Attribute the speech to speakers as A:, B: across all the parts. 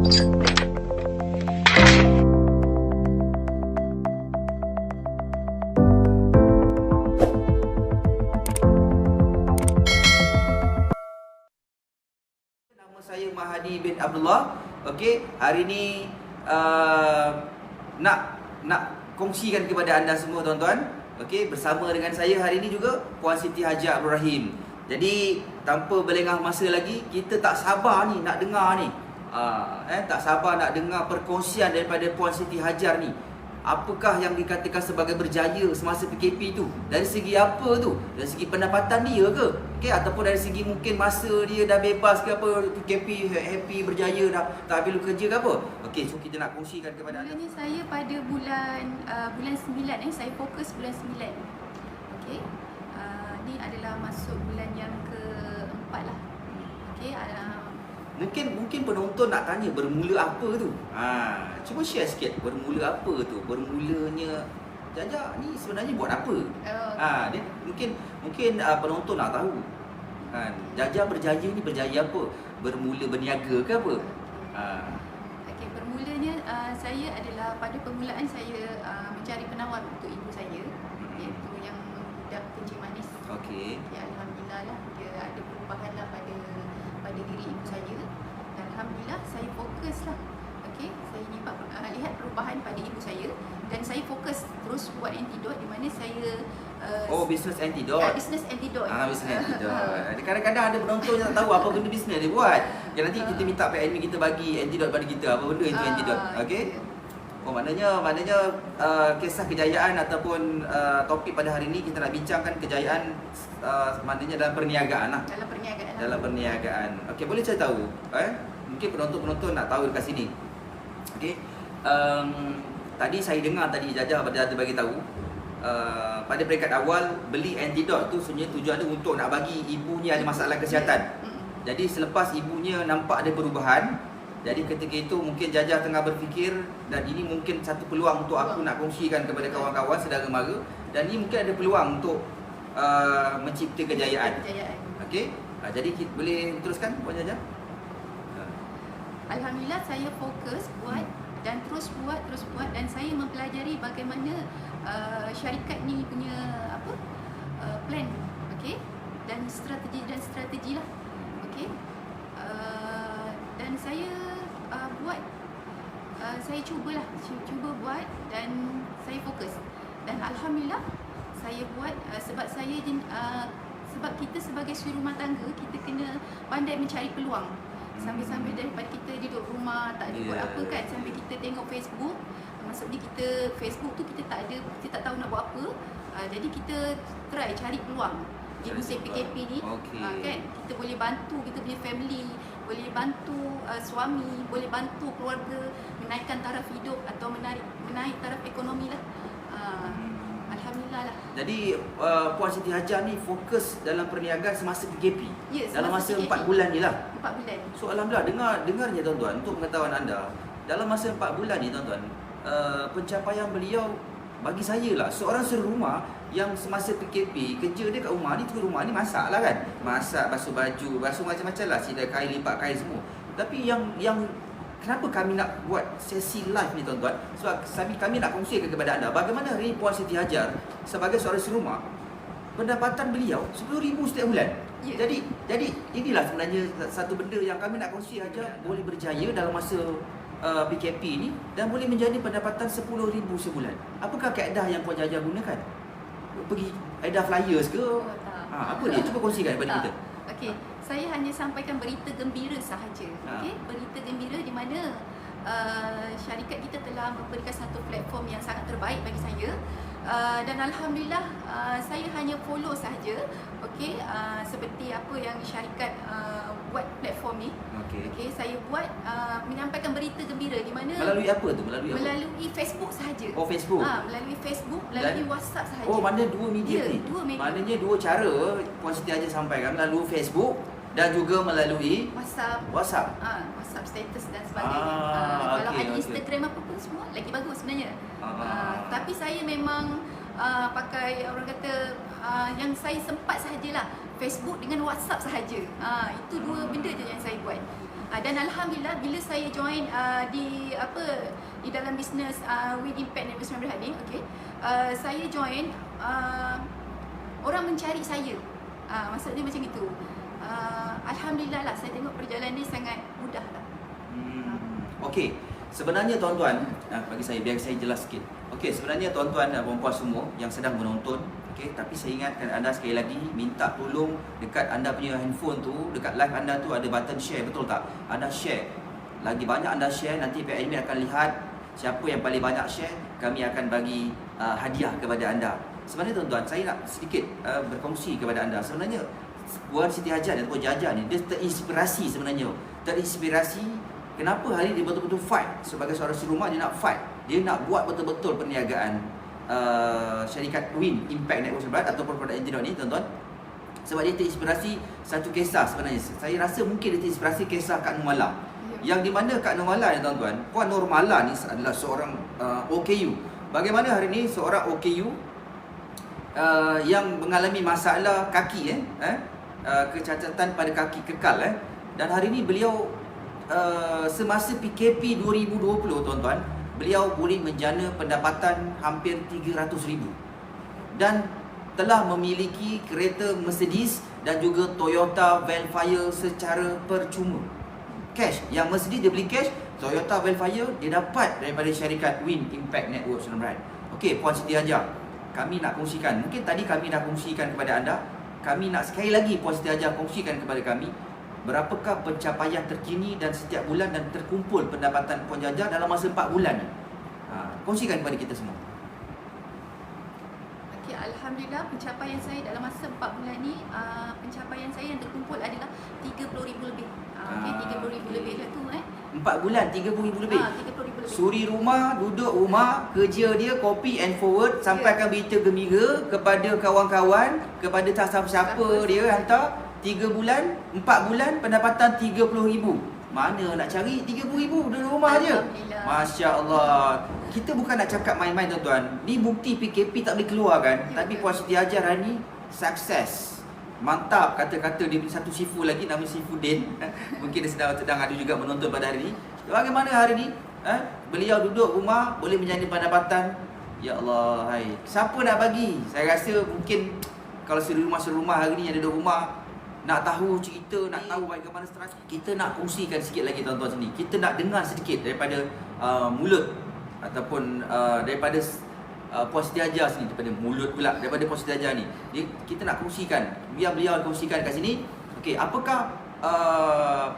A: Nama saya Mahadi bin Abdullah. Okey, hari ni nak kongsikan kepada anda semua tuan-tuan. Okey, bersama dengan saya hari ni juga Puan Siti Hajar Abdul Rahim. Jadi tanpa berlengah masa lagi, kita tak sabar ni nak dengar ni. Tak sabar nak dengar perkongsian daripada Puan Siti Hajar ni. Apakah yang dikatakan sebagai berjaya semasa PKP tu? Dari segi apa tu? Dari segi pendapatan dia ke? Okey, ataupun dari segi mungkin masa dia dah bebas ke apa, PKP happy berjaya dah tak perlu kerja ke apa? Okey, so kita nak kongsikan kepada anda.
B: Mulanya saya pada bulan 9 saya fokus bulan 9. Okey. Ni adalah masuk bulan yang keempat lah. Okey,
A: Mungkin penonton nak tanya bermula apa tu? Cuba share sikit bermula apa tu? Bermulanya Jaja ni sebenarnya buat apa? Dia mungkin penonton nak tahu. Jaja berjaya ni berjaya apa? Bermula berniaga ke apa?
B: Okey, bermulanya saya adalah pada permulaan saya mencari penawar untuk ibu saya, iaitu yang budak kencing manis.
A: Okey.
B: Ya, alhamdulillah lah dia ada perubahan lah pada diri ibu saya. Dan alhamdulillah saya fokus lah. Okey, saya lihat perubahan pada ibu saya dan saya fokus terus buat antidot di mana saya
A: bisnes antidot.
B: Bisnes antidot.
A: Bisnes antidot. Kadang-kadang ada penonton yang tak tahu apa benda bisnes dia buat. Nanti kita minta admin kita bagi antidot pada kita. Apa benda itu antidot? Okey. Maknanya kisah kejayaan ataupun topik pada hari ini kita nak bincangkan kejayaan maknanya dalam perniagaan lah. Dalam perniagaan. Okey, boleh saya tahu? Mungkin penonton-penonton nak tahu dekat sini. Okey. Tadi saya dengar tadi Jaja ada bagi tahu pada peringkat awal beli antidot tu sebenarnya tujuan dia untuk nak bagi ibunya ada masalah kesihatan. Jadi selepas ibunya nampak ada perubahan, jadi ketika itu mungkin Jaja tengah berfikir dan ini mungkin satu peluang untuk aku nak kongsikan kepada kawan-kawan saudara mara dan ini mungkin ada peluang untuk mencipta kejayaan. Okey. Jadi kita boleh teruskan Puan Jaja?
B: Alhamdulillah saya fokus buat dan terus buat dan saya mempelajari bagaimana syarikat ni punya plan, okey, dan strategi lah, okey. Dan saya buat, saya cuba buat dan saya fokus dan alhamdulillah saya buat sebab kita sebagai suri rumah tangga kita kena pandai mencari peluang. Sambil-sambil daripada kita duduk rumah tak ada buat apa kan, sambil kita tengok Facebook, maksudnya kita Facebook tu kita tak tahu nak buat apa, jadi kita try cari peluang di musim PKP ni. Kan kita boleh bantu kita punya family, boleh bantu suami, boleh bantu keluarga menaikkan taraf hidup atau menaik taraf ekonomi lah. Alhamdulillah lah.
A: Jadi Puan Siti Hajar ni fokus dalam perniagaan semasa PKP. Dalam masa
B: PKP.
A: 4 bulan ni lah.
B: 4 bulan.
A: So alhamdulillah, dengarnya tuan-tuan, untuk pengetahuan anda, dalam masa 4 bulan ni tuan-tuan, pencapaian beliau bagi saya lah, seorang serumah yang semasa PKP, kerja dia kat rumah ni, rumah ni masak lah kan. Masak, basuh baju, basuh macam-macam lah, sidai kain, lipat kain semua. Tapi yang kenapa kami nak buat sesi live ni tuan-tuan? Sebab kami nak kongsikan kepada anda bagaimana hari Puan Siti Hajar sebagai seorang serumah, pendapatan beliau 10,000 setiap bulan. Jadi inilah sebenarnya satu benda yang kami nak kongsi aja, boleh berjaya dalam masa PKP ni dan boleh menjadi pendapatan 10,000 sebulan. Apakah kaedah yang Puan Hajar gunakan? Pergi kaedah flyers ke? Apa dia? Cuba kongsikan kepada kita.
B: Okey, saya hanya sampaikan berita gembira sahaja. Okey, berita gembira di mana syarikat kita telah memberikan satu platform yang sangat terbaik bagi saya. Dan alhamdulillah saya hanya follow sahaja. Okey, seperti apa yang syarikat buat platform ni. Okey, saya buat menyampaikan berita gembira di mana
A: melalui apa tu?
B: Melalui Facebook sahaja.
A: Facebook.
B: Melalui Facebook, melalui WhatsApp sahaja.
A: Mana dua media ni?
B: Dua media.
A: Maknanya dua cara Puan Siti Hajar sampaikan, melalui Facebook dan juga melalui WhatsApp.
B: WhatsApp status dan sebagainya. Kalau ada Instagram apa pun semua lagi bagus sebenarnya. Tapi saya memang pakai orang kata yang saya sempat sahajalah Facebook dengan WhatsApp sahaja. Itu dua benda je yang saya buat. Dan alhamdulillah bila saya join di dalam bisnes Win Impact Network 19 Hading, okey. Saya join orang mencari saya. Maksudnya macam itu. Alhamdulillah lah, saya tengok perjalanan dia sangat mudah lah.
A: Okey, sebenarnya tuan-tuan, bagi saya, biar saya jelas sikit. Okey, sebenarnya tuan-tuan dan puan-puan semua yang sedang menonton, okey, tapi saya ingatkan anda sekali lagi, minta tolong dekat anda punya handphone tu, dekat live anda tu ada button share, betul tak? Anda share. Lagi banyak anda share, nanti pihak admin akan lihat siapa yang paling banyak share, kami akan bagi hadiah kepada anda. Sebenarnya tuan-tuan, saya nak sedikit berkongsi kepada anda. Sebenarnya Puan Siti Hajar ataupun Jaja ni, dia terinspirasi sebenarnya. Terinspirasi kenapa hari ni dia betul-betul fight. Sebagai seorang suri rumah, dia nak fight. Dia nak buat betul-betul perniagaan syarikat Win Impact Network Seberat ataupun produk antidote ni, tuan-tuan. Sebab dia terinspirasi satu kisah sebenarnya. Saya rasa mungkin dia terinspirasi kisah Kak Nurmala. Yang di mana Kak Nurmala ni, tuan-tuan, Puan Nurmala ni adalah seorang OKU. Bagaimana hari ni seorang OKU yang mengalami masalah kaki, kecacatan pada kaki kekal, dan hari ni beliau semasa PKP 2020, tuan-tuan, beliau boleh menjana pendapatan hampir 300,000 dan telah memiliki kereta Mercedes dan juga Toyota Velfire secara percuma. Cash, yang Mercedes dia beli cash, Toyota Velfire dia dapat daripada syarikat Win Impact Network 19. Okey, Puan Siti Hajar, kami nak kongsikan, mungkin tadi kami dah kongsikan kepada anda, kami nak sekali lagi Puan Siti Hajar kongsikan kepada kami, berapakah pencapaian terkini dan setiap bulan dan terkumpul pendapatan Puan Jaja dalam masa 4 bulan ni. Kongsikan kepada kita semua.
B: Okey, alhamdulillah pencapaian saya dalam masa 4 bulan ni, pencapaian saya yang terkumpul adalah 30,000 lebih. Okey, 30,000 lebih dah tu
A: 4 bulan 30,000 lebih.
B: 30,000 lebih.
A: Suri rumah, duduk rumah, kerja dia copy and forward, sampaikan berita gembira kepada kawan-kawan, kepada tak siapa-siapa dia hantar. 3 bulan, 4 bulan pendapatan 30,000. Mana nak cari 30,000 duduk rumah je. Masya-Allah. Kita bukan nak cakap main-main, tuan-tuan. Ni bukti PKP tak boleh keluar kan. Tapi Puan Siti Hajar hari ni sukses. Mantap kata-kata dia punya satu sifu lagi, nama Sifu Din. Mungkin dia sedang ada juga menonton pada hari ni. Bagaimana hari ni? Beliau duduk rumah boleh menjadi pendapatan. Ya Allah, hai. Siapa nak bagi? Saya rasa mungkin kalau suri rumah hari ni yang duduk rumah nak tahu cerita, nak tahu bagaimana strategi, kita nak kongsikan sikit lagi, tuan-tuan sini. Kita nak dengar sedikit daripada mulut ataupun daripada Puan Siti Hajar sini, daripada mulut pula, daripada Puan Siti Hajar ni. Kita nak kongsikan, biar beliau kongsikan kat sini. Okey, apakah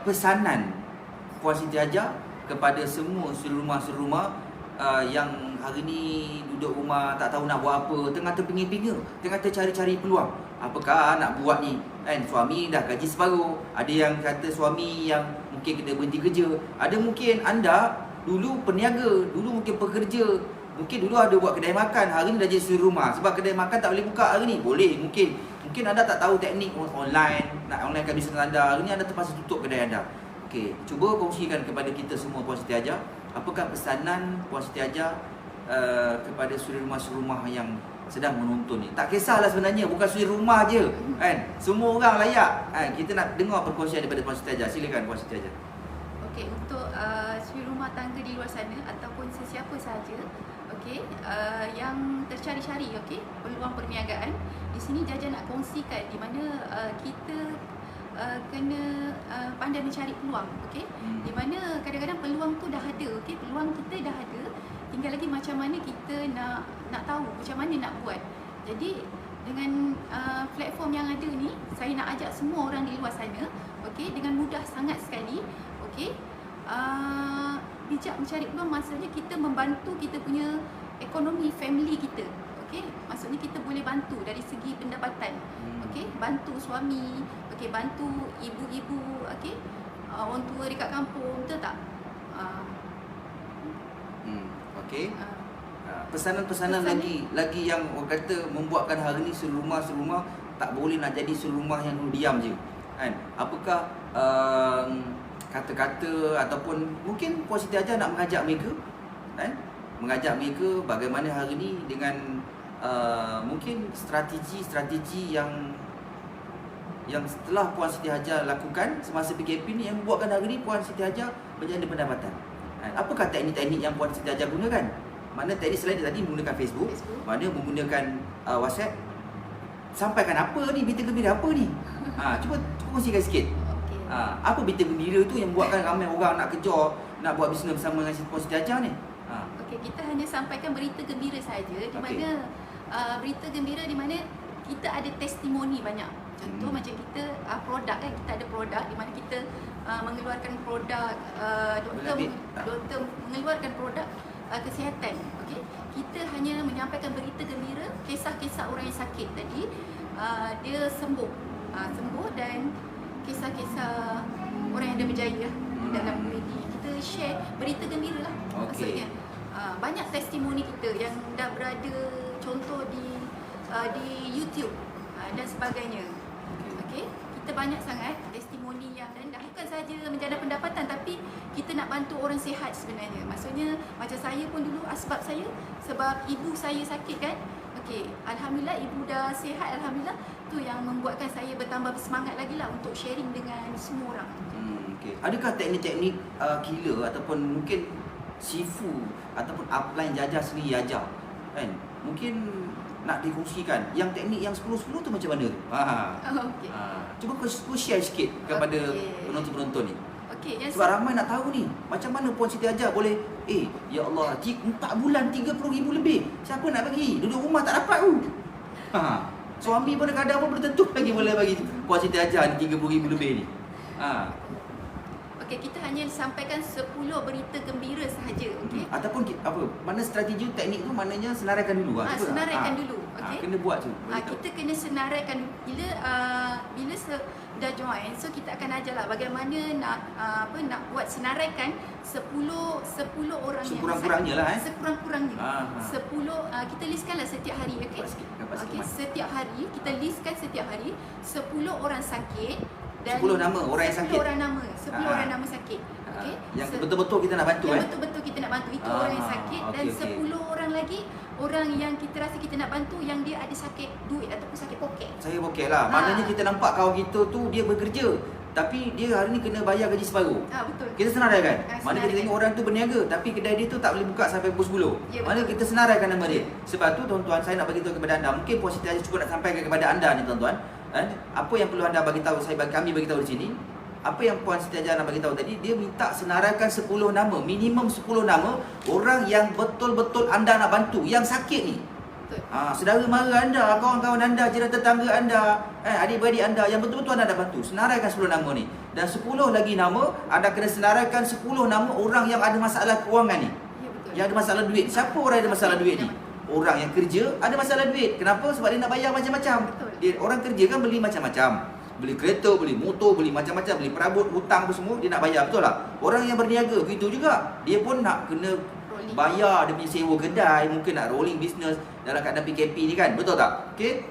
A: pesanan Puan Siti Hajar kepada semua suri rumah yang hari ni duduk rumah tak tahu nak buat apa, tengah terpinga-pinga, tengah tercari-cari peluang. Apakah nak buat ni? Kan suami dah gaji separuh, ada yang kata suami yang mungkin kena berhenti kerja, ada mungkin anda dulu peniaga, dulu mungkin pekerja, mungkin dulu ada buat kedai makan, hari ni dah jadi suri rumah sebab kedai makan tak boleh buka hari ni. Boleh, mungkin anda tak tahu teknik online, nak onlinekan bisnes anda, hari ni anda terpaksa tutup kedai anda. Okey, cuba kongsikan kepada kita semua, Puan Siti Hajar, apakah pesanan Puan Siti Hajar kepada suri rumah yang sedang menonton ni. Tak kisahlah sebenarnya, bukan suri rumah je kan, semua orang layak kan. Kita nak dengar perkongsian daripada Puan Siti Hajar. Silakan Puan Siti Hajar.
B: Okey, untuk suri rumah tangga di luar sana ataupun sesiapa sahaja, okey, yang tercari-cari peluang perniagaan, di sini Jaja nak kongsikan di mana kita kena pandai mencari peluang, okey. Di mana kadang-kadang peluang tu dah ada, okey, peluang kita dah ada, tinggal lagi macam mana kita nak tahu macam mana nak buat. Jadi dengan platform yang ada ni, saya nak ajak semua orang di luar sana, okey, dengan mudah sangat sekali, okey, bijak mencari peluang, maksudnya kita membantu kita punya ekonomi family kita, okey. Maksudnya kita boleh bantu dari segi pendapatan, okey, bantu suami, okey, bantu ibu-ibu, okey, orang tua dekat kampung, betul tak?
A: Okey. Pesanan-pesanan lagi yang orang kata membuatkan hari ni suri rumah tak boleh nak jadi suri rumah yang diam je kan. Apakah kata-kata ataupun mungkin Puan Siti Hajar nak mengajak mereka kan, mengajak mereka bagaimana hari ni dengan mungkin strategi yang yang setelah Puan Siti Hajar lakukan semasa PKP ni, yang membuatkan hari ni Puan Siti Hajar berjaya pendapatan? Apakah teknik-teknik yang Puan Siti Hajar gunakan? Mana teknik selain tadi menggunakan Facebook, mana menggunakan WhatsApp? Sampaikan apa ni, berita gembira apa ni? Cuba kongsikan sikit. Apa berita gembira tu yang buatkan ramai orang nak kejar, nak buat bisnes bersama dengan Puan Siti Hajar ni?
B: Okey, kita hanya sampaikan berita gembira saja, di mana berita gembira di mana kita ada testimoni banyak. Contoh macam kita produk kan, kita ada produk di mana kita mengeluarkan produk doktor mengeluarkan produk kesihatan. Okey, kita hanya menyampaikan berita gembira, kisah-kisah orang yang sakit tadi dia sembuh dan kisah-kisah orang yang dah berjaya dalam media. Kita share berita gembira lah. Maksudnya banyak testimoni kita yang dah berada, contoh di YouTube dan sebagainya. Okey, kita banyak sangat testimoni yang, dan bukan saja menjana pendapatan, tapi kita nak bantu orang sihat sebenarnya. Maksudnya macam saya pun dulu asbab saya sebab ibu saya sakit kan. Okey, alhamdulillah ibu dah sihat, alhamdulillah. Tu yang membuatkan saya bertambah bersemangat lagi lah untuk sharing dengan semua orang.
A: Okey. Adakah teknik-teknik killer ataupun mungkin Sifu ataupun upline Jajah Sri Hajar kan? Mungkin nak dikongsikan yang teknik yang 10-10 tu macam mana?
B: Okey.
A: Cuba kau share sikit kepada penonton-penonton ni.
B: Okey,
A: sebab ramai nak tahu ni, macam mana Puan Siti Hajar boleh ya Allah, 4 bulan 30,000 lebih. Siapa nak bagi? Duduk rumah tak dapat tu. Suami pun kadang pun belum tentu lagi boleh bagi Puan Siti Hajar ni 30,000 lebih ni.
B: Okey, kita hanya sampaikan 10 berita gembira sahaja, okey.
A: Ataupun apa? Mana strategi teknik tu maknanya senaraikan dulu
B: senaraikan dulu, okey.
A: Kena buat tu.
B: Kita kena senaraikan bila dah join, so kita akan ajarlah bagaimana nak buat senaraikan 10 orang yang
A: sekurang-kurangnya lah
B: sekurang-kurangnya. 10 kita listkanlah setiap hari, okey. Okey, setiap hari kita listkan setiap hari 10 orang sakit dan
A: 10 nama orang yang sakit.
B: 10 orang nama sakit. Okey.
A: Yang betul-betul kita nak bantu
B: Yang betul-betul kita nak bantu itu orang yang sakit, dan 10 orang lagi orang yang kita rasa kita nak bantu yang dia ada sakit duit ataupun sakit poket.
A: Saya poket lah. Maknanya kita nampak kawan kita tu dia bekerja, tapi dia hari ni kena bayar gaji separuh.
B: Betul.
A: Kita senaraikan.
B: Senaraikan.
A: Mana kita tengok orang tu berniaga tapi kedai dia tu tak boleh buka sampai pukul 10. Mana kita senaraikan nama dia. Sebab tu tuan-tuan, saya nak bagi tahu kepada anda, mungkin Puan Siti Hajar cuba nak sampaikan kepada anda ni tuan-tuan. Apa yang perlu anda bagi tahu, kami bagi tahu di sini. Apa yang Puan Siti Hajar nak bagi tahu tadi, dia minta senaraikan 10 nama, minimum 10 nama orang yang betul-betul anda nak bantu, yang sakit ni. Saudara mara anda, kawan-kawan anda, jiran tetangga anda, adik-beradik anda yang betul-betul anda nak bantu. Senaraikan 10 nama ni. Dan 10 lagi nama, anda kena senaraikan 10 nama orang yang ada masalah kewangan ni. Yang ada masalah duit. Siapa orang yang ada masalah duit ni? Orang yang kerja ada masalah duit. Kenapa? Sebab dia nak bayar macam-macam. Orang kerja kan beli macam-macam. Beli kereta, beli motor, beli macam-macam, beli perabot, hutang apa semua, dia nak bayar, betul tak? Orang yang berniaga begitu juga. Dia pun nak kena bayar dia punya sewa kedai, mungkin nak rolling business dalam keadaan PKP ni kan, betul tak? Okey.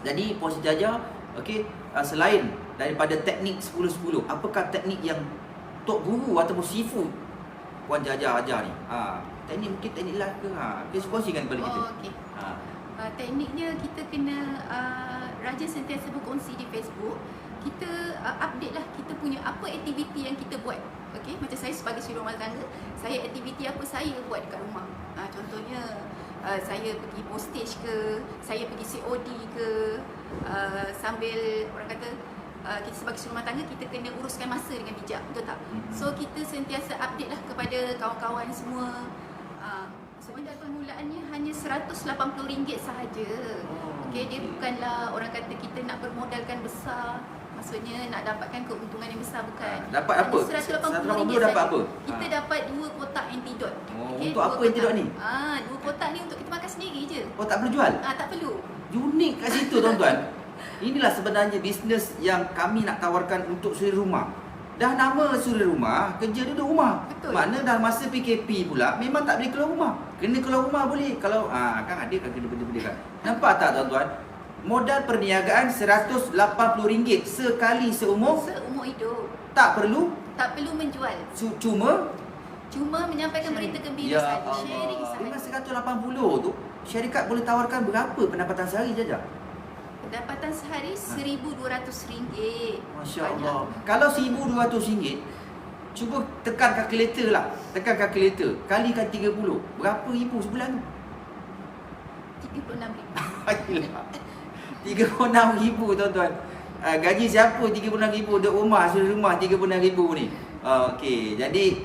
A: Jadi Puan Siti Hajar, okey, selain daripada teknik 10-10, apakah teknik yang Tok Guru ataupun Sifu Puan Hajar ajar ni? Teknik mungkin teknik live ke? Kita kongsikan kepada kita.
B: Okey. Tekniknya kita kena rajin sentiasa berkongsi di Facebook. Kita update lah kita punya apa aktiviti yang kita buat. Okey, macam saya sebagai suri rumah tangga, saya aktiviti apa saya buat dekat rumah. Contohnya saya pergi postage ke, saya pergi COD ke, sambil orang kata kita sebagai suri rumah tangga kita kena uruskan masa dengan bijak, betul tak? So kita sentiasa update lah kepada kawan-kawan semua. Sebenarnya permulaannya hanya RM180 sahaja. Okey, dia bukanlah orang kata kita nak bermodalkan besar. Maksudnya nak dapatkan keuntungan yang besar, bukan.
A: Dapat apa?
B: RM180
A: dapat apa?
B: Kita dapat 2 kotak antidot.
A: Okay, untuk apa antidot ni?
B: 2 kotak ni untuk kita makan sendiri je.
A: Tak perlu jual?
B: Tak perlu.
A: Unik kat situ tuan-tuan. Inilah sebenarnya bisnes yang kami nak tawarkan untuk suri rumah. Dah nama suri rumah, kerja duduk rumah.
B: Betul.
A: Makna dah masa PKP pula memang tak boleh keluar rumah. Kena keluar rumah boleh. Kalau kan ada kan kena benda-benda kan. Nampak tak tuan-tuan? Modal perniagaan RM180 sekali seumur
B: hidup.
A: Tak perlu
B: menjual. Cuma menyampaikan berita gembira saja, sharing saja.
A: Dengan 180 tu, syarikat boleh tawarkan berapa pendapatan sehari saja?
B: Dapatan sehari RM1,200.
A: Masya Allah. Kalau RM1,200, cuba tekan kalkulator lah. Tekan kalkulator. Kalikan 30. Berapa ribu sebulan tu?
B: RM36,000.
A: RM36,000 tuan-tuan. Gaji siapa RM36,000 duduk rumah, suruh rumah RM36,000 ni. Okey, jadi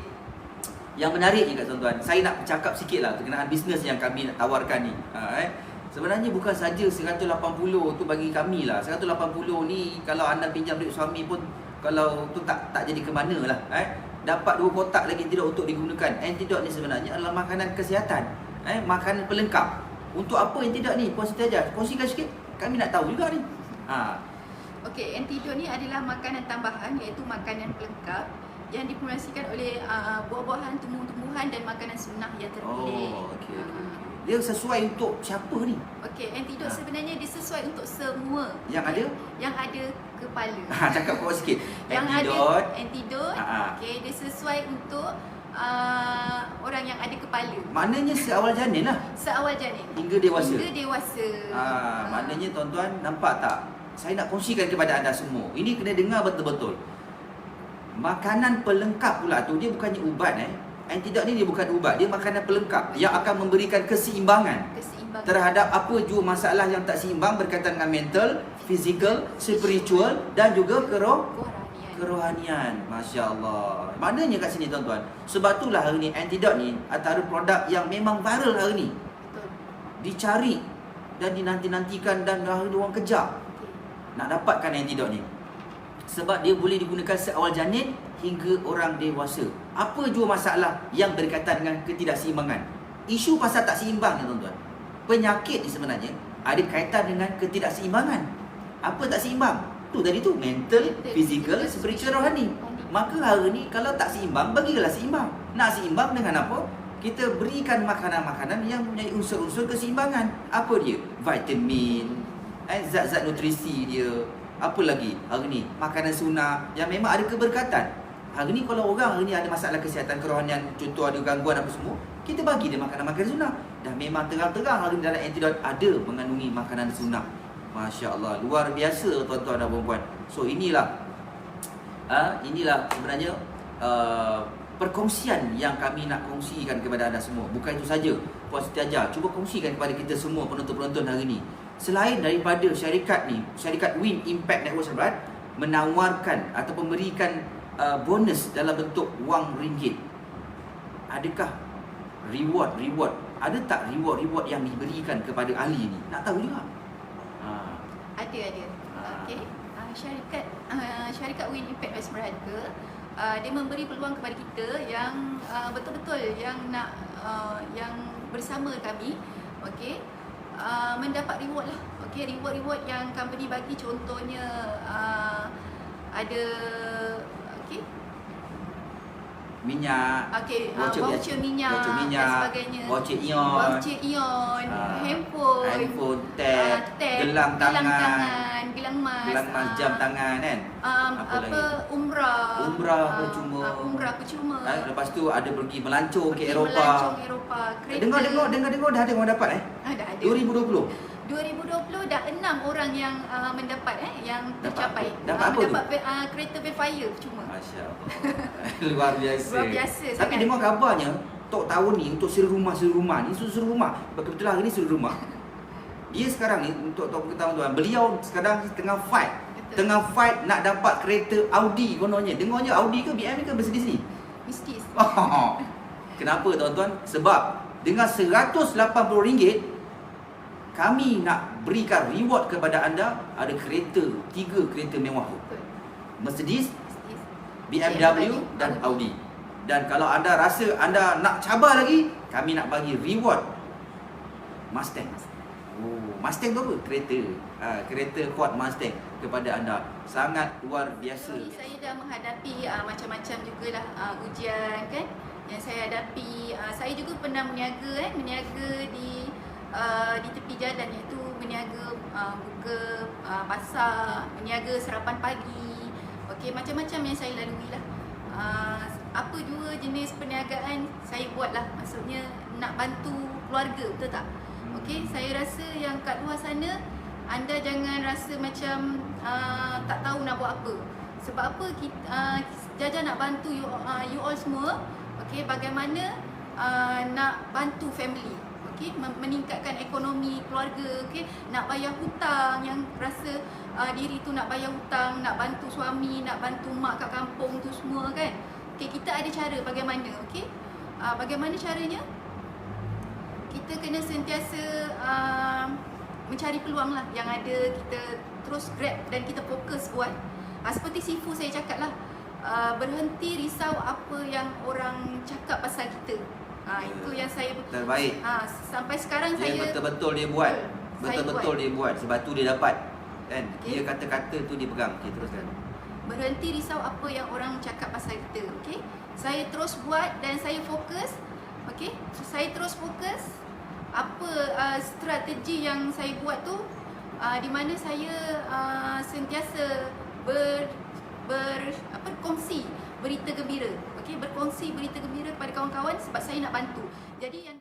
A: yang menarik ni kat tuan-tuan, saya nak cakap sikit lah berkenaan bisnes yang kami nak tawarkan ni. Sebenarnya bukan saja 180 tu bagi kami lah. 180 ni kalau anda pinjam duit suami pun, kalau tu tak jadi ke mana lah. Dapat 2 kotak lagi antidot untuk digunakan. Antidot ni sebenarnya adalah makanan kesihatan, makanan pelengkap. Untuk apa antidot ni? Puan Siti Hajah, kongsikan sikit. Kami nak tahu juga ni.
B: Okey, antidot ni adalah makanan tambahan, iaitu makanan pelengkap yang dipromosikan oleh buah-buahan, tumbuh-tumbuhan dan makanan sunnah yang terpilih.
A: Okey. Dia sesuai untuk siapa ni?
B: Okey, antidot sebenarnya dia sesuai untuk semua
A: yang ada
B: kepala.
A: Cakap kuat sikit.
B: Yang
A: Antidot.
B: ada antidot. Okey, dia sesuai untuk orang yang ada kepala.
A: Maknanya seawal janin lah.
B: Seawal janin.
A: Hingga dewasa. Maknanya tuan-tuan nampak tak? Saya nak kongsikan kepada anda semua. Ini kena dengar betul-betul. Makanan pelengkap pula tu, dia bukannya ubat. Antidot ni dia bukan ubat, dia makanan pelengkap yang akan memberikan keseimbangan terhadap apa jua masalah yang tak seimbang berkaitan dengan mental, fizikal, spiritual dan juga kerohanian. Masya Allah. Maknanya kat sini tuan-tuan, sebab itulah hari ni antidot ni antara produk yang memang viral hari ni.
B: Betul.
A: Dicari dan dinanti-nantikan dan hari ni orang kejar nak dapatkan antidot ni. Sebab dia boleh digunakan seawal janin hingga orang dewasa. Apa jua masalah yang berkaitan dengan ketidakseimbangan. Isu pasal tak seimbang ni tuan-tuan. Penyakit ni sebenarnya ada kaitan dengan ketidakseimbangan. Apa tak seimbang? Tu tadi tu, mental, fizikal, spiritual, rohani. Maka hari ni kalau tak seimbang, bagilah seimbang. Nak seimbang dengan apa? Kita berikan makanan-makanan yang mempunyai unsur-unsur keseimbangan. Apa dia? Vitamin, zat-zat nutrisi dia. Apa lagi? Hari ni makanan sunnah yang memang ada keberkatan. Hari ni kalau orang hari ni ada masalah kesihatan kerohanian, contoh ada gangguan apa semua, kita bagi dia makanan-makanan sunnah. Dan memang terang-terang hari ni dalam antidot ada mengandungi makanan sunnah. Masya Allah, luar biasa tuan-tuan dan puan-puan. So inilah sebenarnya perkongsian yang kami nak kongsikan kepada anda semua. Bukan itu saja, Puan Siti Hajah, cuba kongsikan kepada kita semua penonton-penonton hari ni. Selain daripada syarikat ni, syarikat Win Impact Network Sahabat menawarkan atau memberikan bonus dalam bentuk wang ringgit. Adakah reward? Ada tak reward yang diberikan kepada ahli ni? Nak tahu juga.
B: Ada. Okey. Syarikat Win Impact West Berharga, dia memberi peluang kepada kita yang betul-betul yang nak yang bersama kami, okey, mendapat reward lah. Okey, reward yang company bagi, contohnya ada
A: minyak,
B: voucher minyak dan sebagainya,
A: voucher ion, handphone, tab, gelang tangan,
B: gelang emas,
A: jam tangan kan.
B: Umrah percuma.
A: Lepas tu ada pergi melancong ke Eropah. Dengar dah ada orang dapat
B: Ada.
A: 2020
B: dah 6 orang yang mendapat yang tercapai.
A: Dapat apa
B: mendapat kereta Vepire percuma.
A: Masya-Allah. Luar biasa.
B: Tapi
A: sangat. Dengar kabarnya Tok tahun ni untuk seluruh rumah ni, seluruh rumah. Kebetulan hari ni seluruh rumah. Dia sekarang ni untuk Tok ketahuan tuan, beliau sekarang tengah fight nak dapat kereta Audi kononnya. Dengarnya Audi ke BM ke bersedih-sedih?
B: Mesti.
A: Kenapa tuan-tuan? Sebab dengan RM180 kami nak berikan reward kepada anda, ada kereta, 3 kereta mewah tu. Mercedes, BMW dan Audi. Dan kalau anda rasa anda nak cabar lagi, kami nak bagi reward Mustang. Mustang tu apa? Kereta Ford Mustang kepada anda. Sangat luar biasa.
B: Saya dah menghadapi macam-macam jugalah ujian kan yang saya hadapi. Saya juga pernah meniaga di tepi jalan, iaitu meniaga buka pasar, meniaga sarapan pagi. Okey, macam-macam yang saya lalui lah. Apa jua jenis perniagaan saya buat lah. Maksudnya nak bantu keluarga, betul tak? Okey, saya rasa yang kat luar sana anda jangan rasa macam tak tahu nak buat apa. Sebab apa Jaja nak bantu you all semua, okey, bagaimana nak bantu family, okey, meningkatkan ekonomi keluarga, okey, nak bayar hutang, yang rasa diri tu nak bayar hutang, nak bantu suami, nak bantu mak kat kampung tu semua kan. Okey, kita ada cara bagaimana, okey. Bagaimana caranya? Kita kena sentiasa mencari peluang lah yang ada, kita terus grab dan kita fokus buat. Seperti Sifu saya cakap lah, berhenti risau apa yang orang cakap pasal kita. Itu yang saya
A: terbaik.
B: Sampai sekarang
A: dia
B: saya
A: betul-betul dia buat.
B: Saya
A: Betul-betul dia buat sebab tu dia dapat. Kan?
B: Okay.
A: Dia kata-kata tu dia pegang. Okey, teruskan.
B: Berhenti risau apa yang orang cakap pasal kita, okey. Saya terus buat dan saya fokus, okey. Saya terus fokus apa strategi yang saya buat tu, di mana saya sentiasa berkongsi berita gembira, okey, berkongsi berita gembira kepada kawan-kawan sebab saya nak bantu. Jadi yang